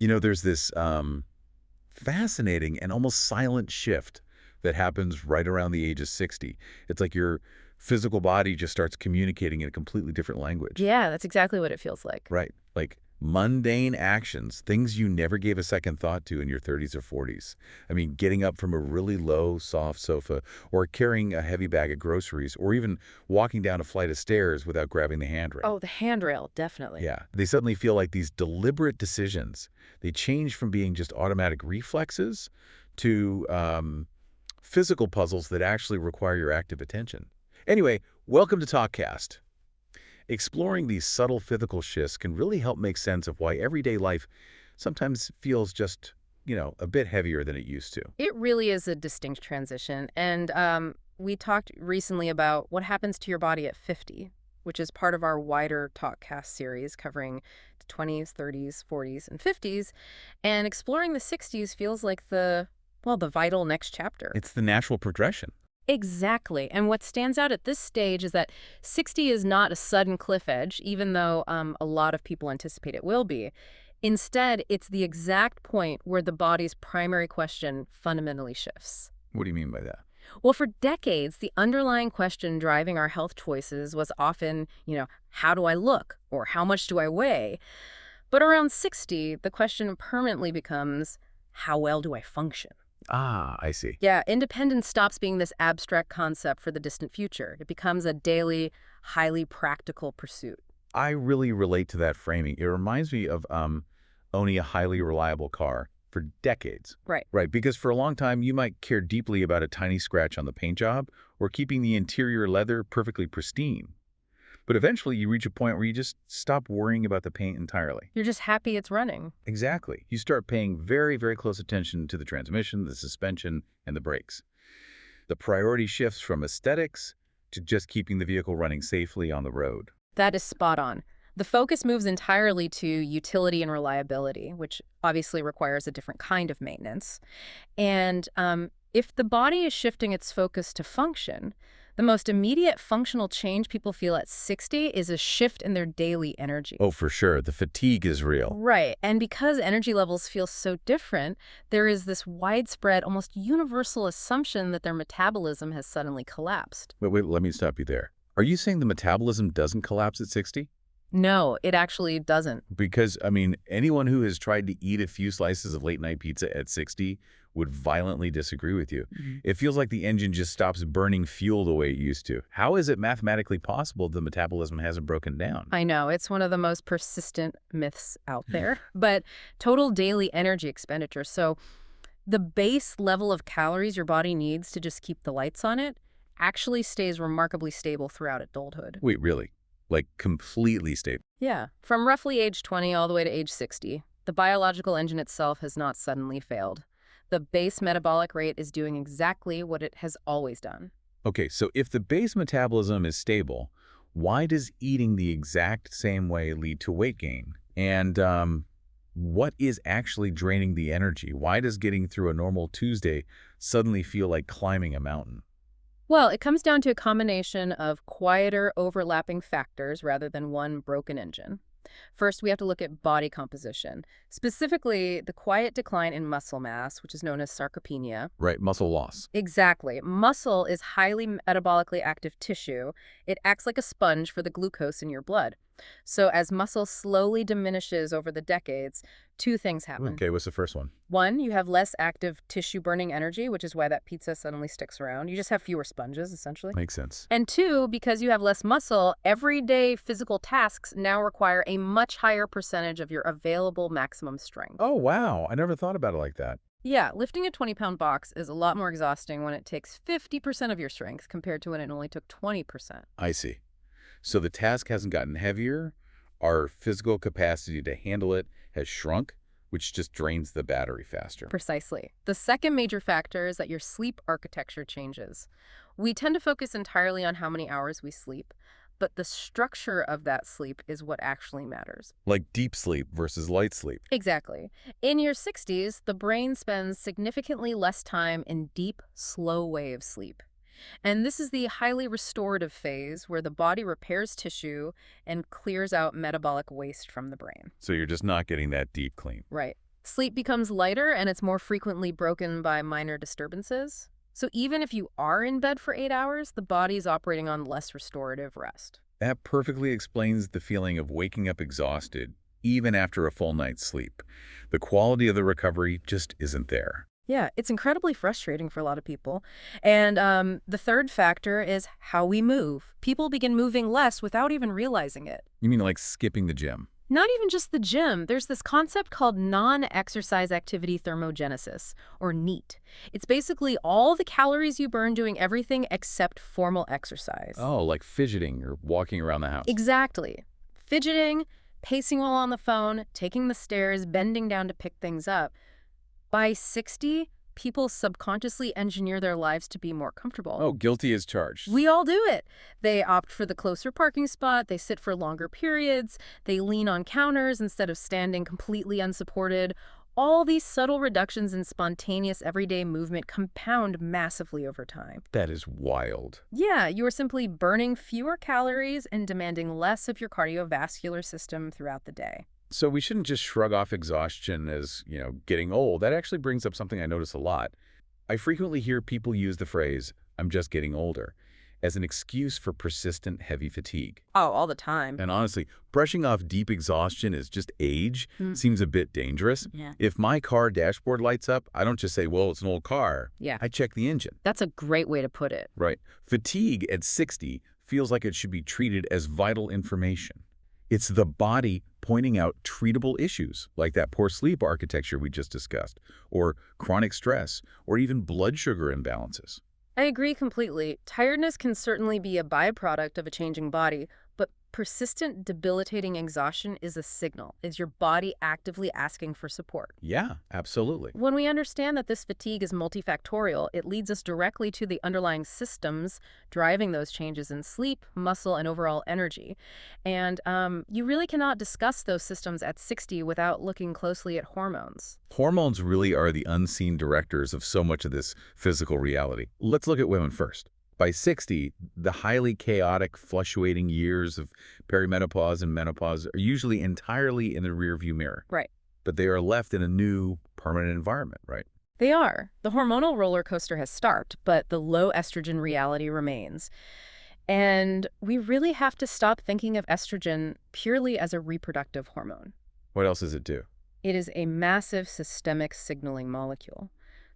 There's this fascinating and almost silent shift that happens right around the age of 60. It's like your physical body just starts communicating in a completely different language. Yeah, that's exactly what it feels like. Right. Like mundane actions, things you never gave a second thought to in your 30s or 40s. I mean, getting up from a really low, soft sofa, or carrying a heavy bag of groceries, or even walking down a flight of stairs without grabbing the handrail. Oh, the handrail, definitely. Yeah, they suddenly feel like these deliberate decisions. They change from being just automatic reflexes to physical puzzles that actually require your active attention. Anyway, welcome to TalkKast. Exploring these subtle physical shifts can really help make sense of why everyday life sometimes feels just, a bit heavier than it used to. It really is a distinct transition. And we talked recently about what happens to your body at 50, which is part of our wider TalkCast series covering the 20s, 30s, 40s, and 50s. And exploring the 60s feels like the vital next chapter. It's the natural progression. Exactly. And what stands out at this stage is that 60 is not a sudden cliff edge, even though a lot of people anticipate it will be. Instead, it's the exact point where the body's primary question fundamentally shifts. What do you mean by that? Well, for decades, the underlying question driving our health choices was often, how do I look? Or how much do I weigh? But around 60, the question permanently becomes, how well do I function? Ah, I see. Yeah, independence stops being this abstract concept for the distant future. It becomes a daily, highly practical pursuit. I really relate to that framing. It reminds me of owning a highly reliable car for decades. Right. Right, because for a long time, you might care deeply about a tiny scratch on the paint job or keeping the interior leather perfectly pristine. But eventually, you reach a point where you just stop worrying about the paint entirely. You're just happy it's running. Exactly. You start paying very, very close attention to the transmission, the suspension, and the brakes. The priority shifts from aesthetics to just keeping the vehicle running safely on the road. That is spot on. The focus moves entirely to utility and reliability, which obviously requires a different kind of maintenance. And if the body is shifting its focus to function, the most immediate functional change people feel at 60 is a shift in their daily energy. Oh, for sure. The fatigue is real. Right. And because energy levels feel so different, there is this widespread, almost universal assumption that their metabolism has suddenly collapsed. Wait, let me stop you there. Are you saying the metabolism doesn't collapse at 60? No, it actually doesn't. Because, I mean, anyone who has tried to eat a few slices of late-night pizza at 60 would violently disagree with you. It feels like the engine just stops burning fuel the way it used to. How is it mathematically possible the metabolism hasn't broken down? I know, it's one of the most persistent myths out there. But total daily energy expenditure, so the base level of calories your body needs to just keep the lights on it, actually stays remarkably stable throughout adulthood. Wait, really? Like completely stable? Yeah, from roughly age 20 all the way to age 60, the biological engine itself has not suddenly failed. The base metabolic rate is doing exactly what it has always done. Okay, so if the base metabolism is stable, why does eating the exact same way lead to weight gain? And what is actually draining the energy? Why does getting through a normal Tuesday suddenly feel like climbing a mountain? Well, it comes down to a combination of quieter, overlapping factors rather than one broken engine. First, we have to look at body composition, specifically the quiet decline in muscle mass, which is known as sarcopenia. Right, muscle loss. Exactly. Muscle is highly metabolically active tissue. It acts like a sponge for the glucose in your blood. So as muscle slowly diminishes over the decades, two things happen. Okay, what's the first one? One, you have less active tissue-burning energy, which is why that pizza suddenly sticks around. You just have fewer sponges, essentially. Makes sense. And two, because you have less muscle, everyday physical tasks now require a much higher percentage of your available maximum strength. Oh, wow. I never thought about it like that. Yeah, lifting a 20-pound box is a lot more exhausting when it takes 50% of your strength compared to when it only took 20%. I see. So the task hasn't gotten heavier. Our physical capacity to handle it has shrunk, which just drains the battery faster. Precisely. The second major factor is that your sleep architecture changes. We tend to focus entirely on how many hours we sleep, but the structure of that sleep is what actually matters. Like deep sleep versus light sleep. Exactly. In your 60s, the brain spends significantly less time in deep, slow wave sleep. And this is the highly restorative phase where the body repairs tissue and clears out metabolic waste from the brain. So you're just not getting that deep clean. Right. Sleep becomes lighter and it's more frequently broken by minor disturbances. So even if you are in bed for 8 hours, the body's operating on less restorative rest. That perfectly explains the feeling of waking up exhausted, even after a full night's sleep. The quality of the recovery just isn't there. Yeah, it's incredibly frustrating for a lot of people. And the third factor is how we move. People begin moving less without even realizing it. You mean like skipping the gym? Not even just the gym. There's this concept called non-exercise activity thermogenesis, or NEAT. It's basically all the calories you burn doing everything except formal exercise. Oh, like fidgeting or walking around the house. Exactly. Fidgeting, pacing while on the phone, taking the stairs, bending down to pick things up. By 60, people subconsciously engineer their lives to be more comfortable. Oh, guilty as charged. We all do it. They opt for the closer parking spot, they sit for longer periods, they lean on counters instead of standing completely unsupported. All these subtle reductions in spontaneous everyday movement compound massively over time. That is wild. Yeah, you are simply burning fewer calories and demanding less of your cardiovascular system throughout the day. So we shouldn't just shrug off exhaustion as, getting old. That actually brings up something I notice a lot. I frequently hear people use the phrase, "I'm just getting older," as an excuse for persistent heavy fatigue. Oh, all the time. And honestly, brushing off deep exhaustion as just age Mm. seems a bit dangerous. Yeah. If my car dashboard lights up, I don't just say, well, it's an old car. Yeah. I check the engine. That's a great way to put it. Right. Fatigue at 60 feels like it should be treated as vital information. It's the body pointing out treatable issues, like that poor sleep architecture we just discussed, or chronic stress, or even blood sugar imbalances. I agree completely. Tiredness can certainly be a byproduct of a changing body, but persistent debilitating exhaustion is a signal. Is your body actively asking for support? Yeah, absolutely. When we understand that this fatigue is multifactorial, it leads us directly to the underlying systems driving those changes in sleep, muscle, and overall energy. And you really cannot discuss those systems at 60 without looking closely at hormones. Hormones really are the unseen directors of so much of this physical reality. Let's look at women first. By 60, the highly chaotic, fluctuating years of perimenopause and menopause are usually entirely in the rearview mirror. Right. But they are left in a new, permanent environment, right? They are. The hormonal roller coaster has stopped, but the low estrogen reality remains. And we really have to stop thinking of estrogen purely as a reproductive hormone. What else does it do? It is a massive systemic signaling molecule.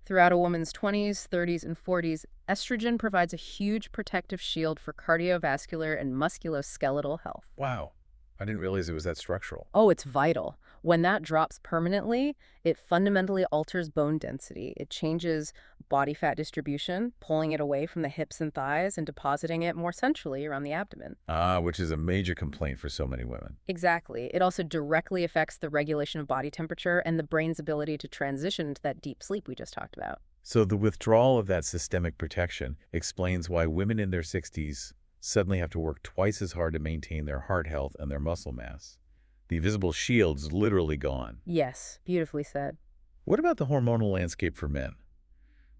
Throughout a woman's 20s, 30s, and 40s, estrogen provides a huge protective shield for cardiovascular and musculoskeletal health. Wow. I didn't realize it was that structural. Oh, it's vital. When that drops permanently, it fundamentally alters bone density. It changes body fat distribution, pulling it away from the hips and thighs and depositing it more centrally around the abdomen. Which is a major complaint for so many women. Exactly. It also directly affects the regulation of body temperature and the brain's ability to transition into that deep sleep we just talked about. So the withdrawal of that systemic protection explains why women in their 60s suddenly have to work twice as hard to maintain their heart health and their muscle mass. The invisible shield's literally gone. Yes, beautifully said. What about the hormonal landscape for men?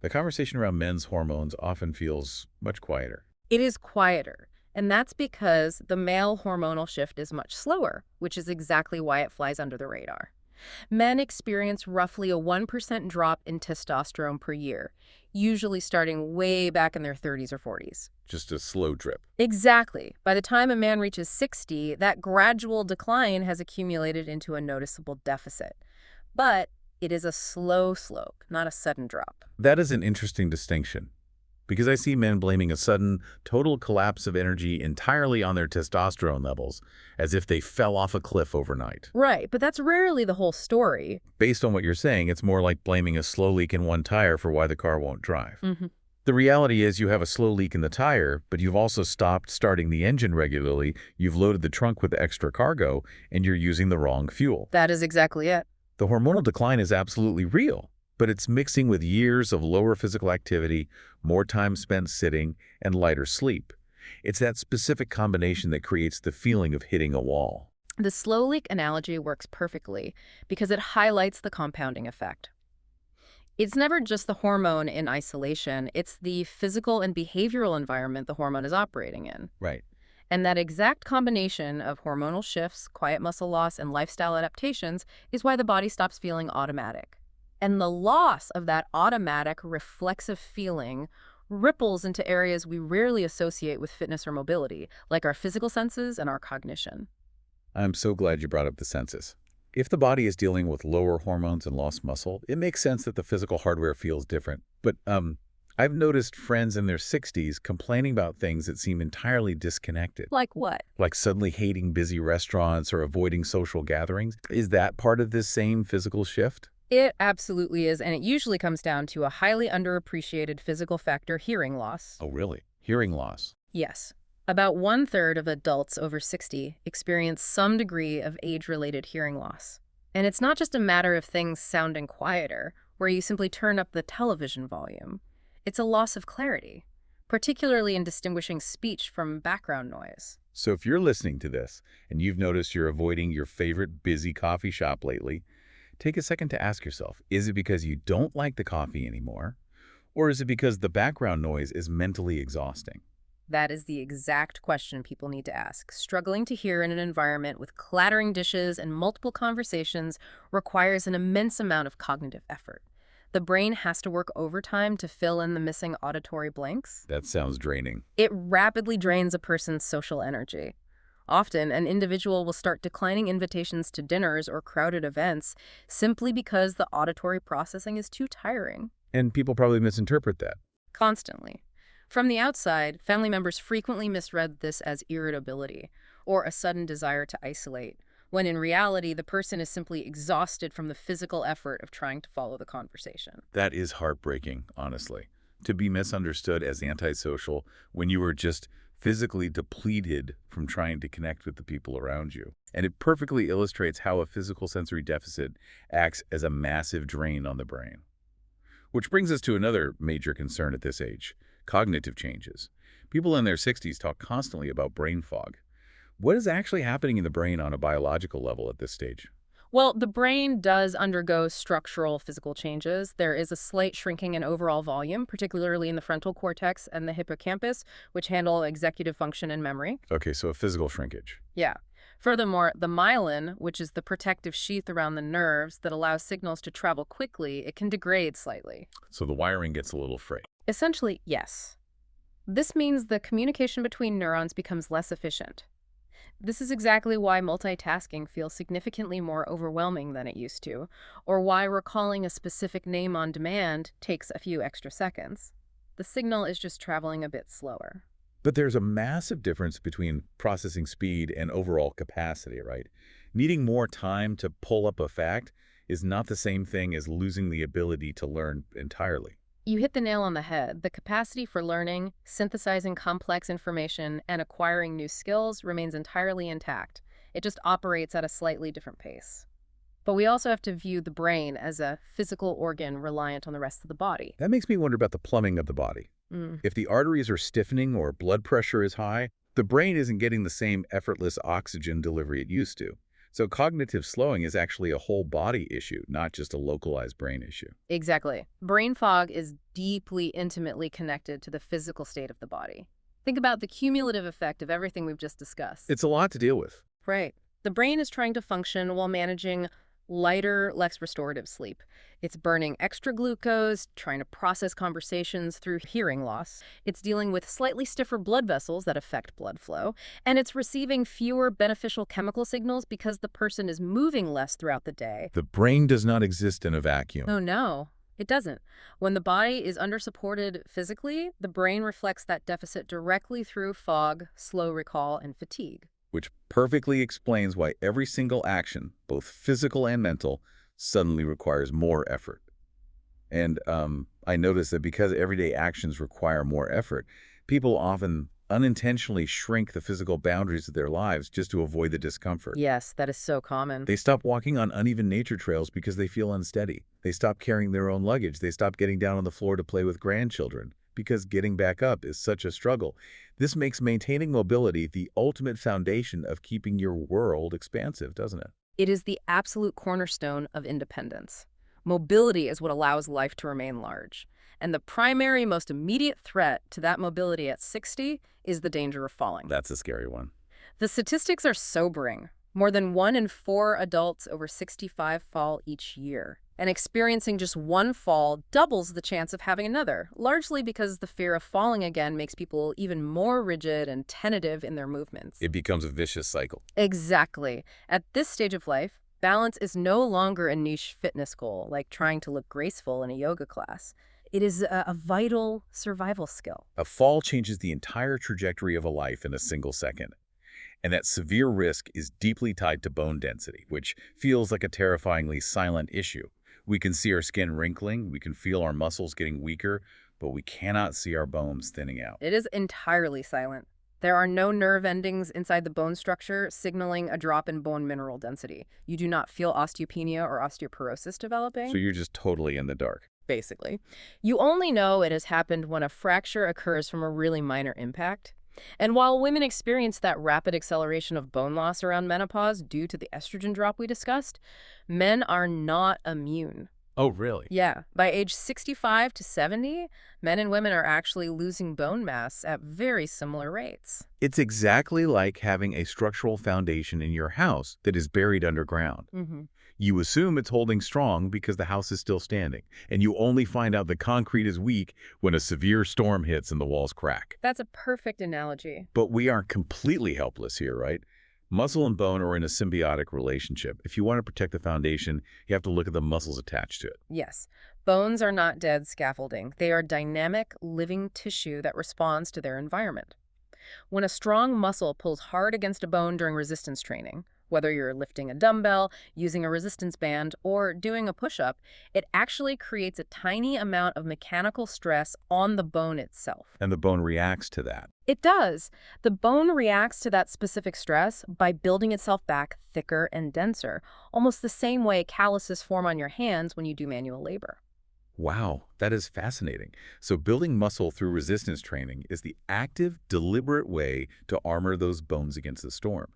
The conversation around men's hormones often feels much quieter. It is quieter, and that's because the male hormonal shift is much slower, which is exactly why it flies under the radar. Men experience roughly a 1% drop in testosterone per year, usually starting way back in their 30s or 40s. Just a slow drip. Exactly. By the time a man reaches 60, that gradual decline has accumulated into a noticeable deficit. But it is a slow slope, not a sudden drop. That is an interesting distinction, because I see men blaming a sudden, total collapse of energy entirely on their testosterone levels, as if they fell off a cliff overnight. Right, but that's rarely the whole story. Based on what you're saying, it's more like blaming a slow leak in one tire for why the car won't drive. Mm-hmm. The reality is you have a slow leak in the tire, but you've also stopped starting the engine regularly, you've loaded the trunk with extra cargo, and you're using the wrong fuel. That is exactly it. The hormonal decline is absolutely real, but it's mixing with years of lower physical activity, more time spent sitting, and lighter sleep. It's that specific combination that creates the feeling of hitting a wall. The slow leak analogy works perfectly because it highlights the compounding effect. It's never just the hormone in isolation, it's the physical and behavioral environment the hormone is operating in. Right. And that exact combination of hormonal shifts, quiet muscle loss, and lifestyle adaptations is why the body stops feeling automatic. And the loss of that automatic, reflexive feeling ripples into areas we rarely associate with fitness or mobility, like our physical senses and our cognition. I'm so glad you brought up the senses. If the body is dealing with lower hormones and lost muscle, it makes sense that the physical hardware feels different. But I've noticed friends in their 60s complaining about things that seem entirely disconnected, Like what? like suddenly hating busy restaurants or avoiding social gatherings. Is that part of this same physical shift? It absolutely is, and it usually comes down to a highly underappreciated physical factor, hearing loss. Oh, really? Hearing loss. Yes. About one-third of adults over 60 experience some degree of age-related hearing loss. And it's not just a matter of things sounding quieter, where you simply turn up the television volume. It's a loss of clarity, particularly in distinguishing speech from background noise. So if you're listening to this and you've noticed you're avoiding your favorite busy coffee shop lately, take a second to ask yourself, is it because you don't like the coffee anymore? Or is it because the background noise is mentally exhausting? That is the exact question people need to ask. Struggling to hear in an environment with clattering dishes and multiple conversations requires an immense amount of cognitive effort. The brain has to work overtime to fill in the missing auditory blanks. That sounds draining. It rapidly drains a person's social energy. Often, an individual will start declining invitations to dinners or crowded events simply because the auditory processing is too tiring. And people probably misinterpret that. Constantly. From the outside, family members frequently misread this as irritability or a sudden desire to isolate, when in reality, the person is simply exhausted from the physical effort of trying to follow the conversation. That is heartbreaking, honestly. To be misunderstood as antisocial when you were just physically depleted from trying to connect with the people around you. And it perfectly illustrates how a physical sensory deficit acts as a massive drain on the brain. Which brings us to another major concern at this age: cognitive changes. People in their 60s talk constantly about brain fog. What is actually happening in the brain on a biological level at this stage? Well, the brain does undergo structural physical changes. There is a slight shrinking in overall volume, particularly in the frontal cortex and the hippocampus, which handle executive function and memory. Okay, so a physical shrinkage. Yeah. Furthermore, the myelin, which is the protective sheath around the nerves that allows signals to travel quickly, it can degrade slightly. So the wiring gets a little frayed. Essentially, yes. This means the communication between neurons becomes less efficient. This is exactly why multitasking feels significantly more overwhelming than it used to, or why recalling a specific name on demand takes a few extra seconds. The signal is just traveling a bit slower. But there's a massive difference between processing speed and overall capacity, right? Needing more time to pull up a fact is not the same thing as losing the ability to learn entirely. You hit the nail on the head. The capacity for learning, synthesizing complex information, and acquiring new skills remains entirely intact. It just operates at a slightly different pace. But we also have to view the brain as a physical organ reliant on the rest of the body. That makes me wonder about the plumbing of the body. Mm. If the arteries are stiffening or blood pressure is high, the brain isn't getting the same effortless oxygen delivery it used to. So cognitive slowing is actually a whole body issue, not just a localized brain issue. Exactly. Brain fog is deeply, intimately connected to the physical state of the body. Think about the cumulative effect of everything we've just discussed. It's a lot to deal with. Right. The brain is trying to function while managing lighter, less restorative sleep. It's burning extra glucose, trying to process conversations through hearing loss. It's dealing with slightly stiffer blood vessels that affect blood flow. And it's receiving fewer beneficial chemical signals because the person is moving less throughout the day. The brain does not exist in a vacuum. Oh, no. It doesn't. When the body is undersupported physically, the brain reflects that deficit directly through fog, slow recall, and fatigue. Which perfectly explains why every single action, both physical and mental, suddenly requires more effort. And I notice that because everyday actions require more effort, people often unintentionally shrink the physical boundaries of their lives just to avoid the discomfort. Yes, that is so common. They stop walking on uneven nature trails because they feel unsteady. They stop carrying their own luggage. They stop getting down on the floor to play with grandchildren because getting back up is such a struggle. This makes maintaining mobility the ultimate foundation of keeping your world expansive, doesn't it? It is the absolute cornerstone of independence. Mobility is what allows life to remain large. And the primary, most immediate threat to that mobility at 60 is the danger of falling. That's a scary one. The statistics are sobering. More than 1 in 4 adults over 65 fall each year. And experiencing just one fall doubles the chance of having another, largely because the fear of falling again makes people even more rigid and tentative in their movements. It becomes a vicious cycle. Exactly. At this stage of life, balance is no longer a niche fitness goal, like trying to look graceful in a yoga class. It is a vital survival skill. A fall changes the entire trajectory of a life in a single second. And that severe risk is deeply tied to bone density, which feels like a terrifyingly silent issue. We can see our skin wrinkling, we can feel our muscles getting weaker, but we cannot see our bones thinning out. It is entirely silent. There are no nerve endings inside the bone structure signaling a drop in bone mineral density. You do not feel osteopenia or osteoporosis developing. So you're just totally in the dark. Basically. You only know it has happened when a fracture occurs from a really minor impact. And while women experience that rapid acceleration of bone loss around menopause due to the estrogen drop we discussed, men are not immune. Oh, really? Yeah, by age 65 to 70, men and women are actually losing bone mass at very similar rates. It's exactly like having a structural foundation in your house that is buried underground. You assume it's holding strong because the house is still standing, and you only find out the concrete is weak when a severe storm hits and the walls crack. That's a perfect analogy. But we aren't completely helpless here, right? Muscle and bone are in a symbiotic relationship. If you want to protect the foundation, you have to look at the muscles attached to it. Yes, bones are not dead scaffolding. They are dynamic, living tissue that responds to their environment. When a strong muscle pulls hard against a bone during resistance training, whether you're lifting a dumbbell, using a resistance band, or doing a push-up, it actually creates a tiny amount of mechanical stress on the bone itself. And the bone reacts to that. It does. The bone reacts to that specific stress by building itself back thicker and denser, almost the same way calluses form on your hands when you do manual labor. Wow, that is fascinating. So building muscle through resistance training is the active, deliberate way to armor those bones against the storm.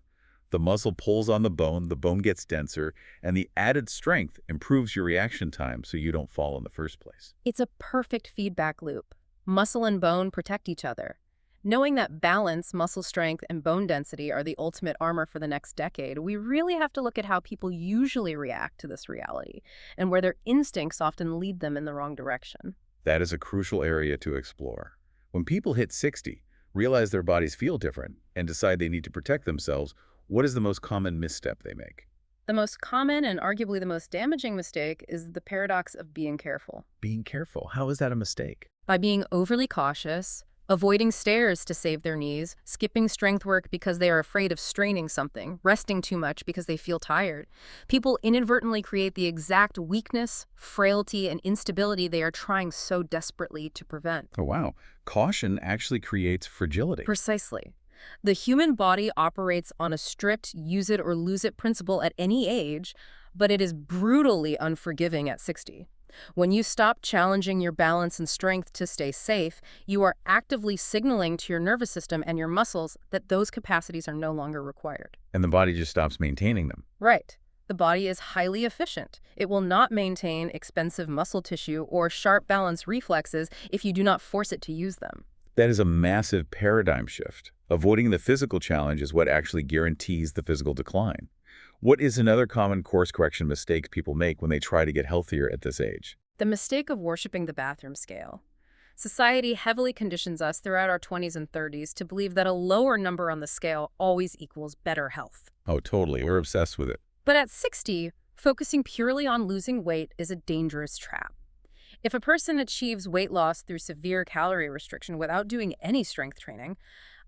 The muscle pulls on the bone gets denser, and the added strength improves your reaction time so you don't fall in the first place. It's a perfect feedback loop. Muscle and bone protect each other. Knowing that balance, muscle strength, and bone density are the ultimate armor for the next decade, we really have to look at how people usually react to this reality and where their instincts often lead them in the wrong direction. That is a crucial area to explore. When people hit 60, realize their bodies feel different, and decide they need to protect themselves, what is the most common misstep they make? The most common and arguably the most damaging mistake is the paradox of being careful. Being careful. How is that a mistake? By being overly cautious, avoiding stairs to save their knees, skipping strength work because they are afraid of straining something, resting too much because they feel tired, people inadvertently create the exact weakness, frailty, and instability they are trying so desperately to prevent. Oh, wow. Caution actually creates fragility. Precisely. The human body operates on a strict use it or lose it principle at any age, but it is brutally unforgiving at 60. When you stop challenging your balance and strength to stay safe, you are actively signaling to your nervous system and your muscles that those capacities are no longer required. And the body just stops maintaining them. Right. The body is highly efficient. It will not maintain expensive muscle tissue or sharp balance reflexes if you do not force it to use them. That is a massive paradigm shift. Avoiding the physical challenge is what actually guarantees the physical decline. What is another common course correction mistake people make when they try to get healthier at this age? The mistake of worshiping the bathroom scale. Society heavily conditions us throughout our 20s and 30s to believe that a lower number on the scale always equals better health. Oh, totally. We're obsessed with it. But at 60, focusing purely on losing weight is a dangerous trap. If a person achieves weight loss through severe calorie restriction without doing any strength training,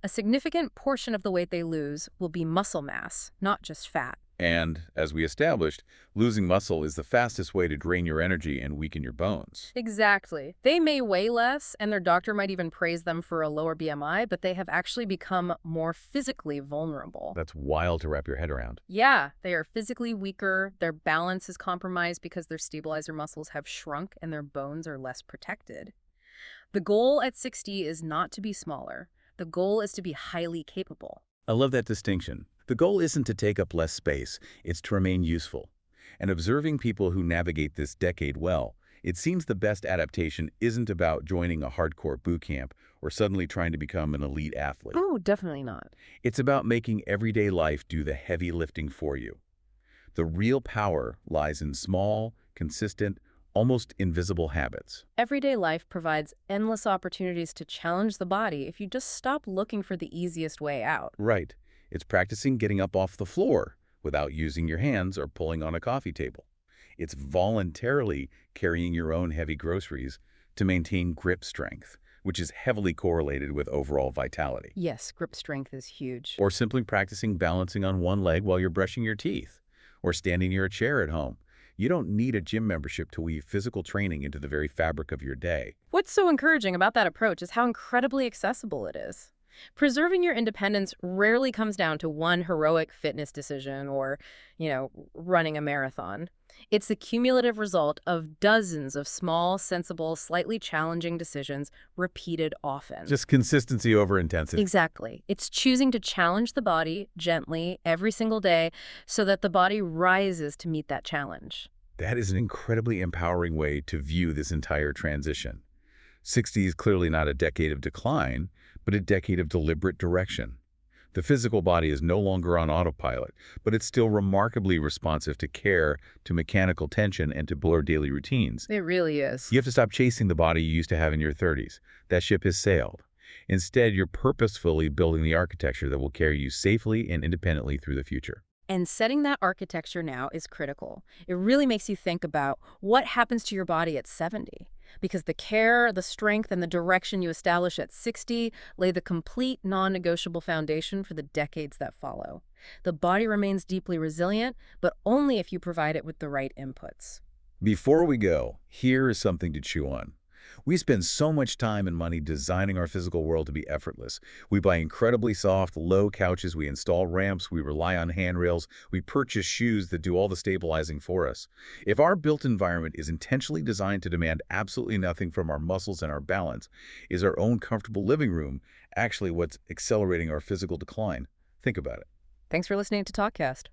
a significant portion of the weight they lose will be muscle mass, not just fat. And, as we established, losing muscle is the fastest way to drain your energy and weaken your bones. Exactly. They may weigh less, and their doctor might even praise them for a lower BMI, but they have actually become more physically vulnerable. That's wild to wrap your head around. Yeah, they are physically weaker, their balance is compromised because their stabilizer muscles have shrunk and their bones are less protected. The goal at 60 is not to be smaller. The goal is to be highly capable. I love that distinction. The goal isn't to take up less space, it's to remain useful. And observing people who navigate this decade well, it seems the best adaptation isn't about joining a hardcore boot camp or suddenly trying to become an elite athlete. Oh, definitely not. It's about making everyday life do the heavy lifting for you. The real power lies in small, consistent, almost invisible habits. Everyday life provides endless opportunities to challenge the body if you just stop looking for the easiest way out. Right. It's practicing getting up off the floor without using your hands or pulling on a coffee table. It's voluntarily carrying your own heavy groceries to maintain grip strength, which is heavily correlated with overall vitality. Yes, grip strength is huge. Or simply practicing balancing on one leg while you're brushing your teeth, or standing near a chair at home. You don't need a gym membership to weave physical training into the very fabric of your day. What's so encouraging about that approach is how incredibly accessible it is. Preserving your independence rarely comes down to one heroic fitness decision or, running a marathon. It's the cumulative result of dozens of small, sensible, slightly challenging decisions repeated often. Just consistency over intensity. Exactly. It's choosing to challenge the body gently every single day so that the body rises to meet that challenge. That is an incredibly empowering way to view this entire transition. 60 is clearly not a decade of decline, but a decade of deliberate direction. The physical body is no longer on autopilot, but it's still remarkably responsive to care, to mechanical tension, and to blur daily routines. It really is. You have to stop chasing the body you used to have in your 30s. That ship has sailed. Instead, you're purposefully building the architecture that will carry you safely and independently through the future. And setting that architecture now is critical. It really makes you think about what happens to your body at 70. Because the care, the strength, and the direction you establish at 60 lay the complete non-negotiable foundation for the decades that follow. The body remains deeply resilient, but only if you provide it with the right inputs. Before we go, here is something to chew on. We spend so much time and money designing our physical world to be effortless. We buy incredibly soft, low couches, we install ramps, we rely on handrails, we purchase shoes that do all the stabilizing for us. If our built environment is intentionally designed to demand absolutely nothing from our muscles and our balance, is our own comfortable living room actually what's accelerating our physical decline? Think about it. Thanks for listening to TalkKast.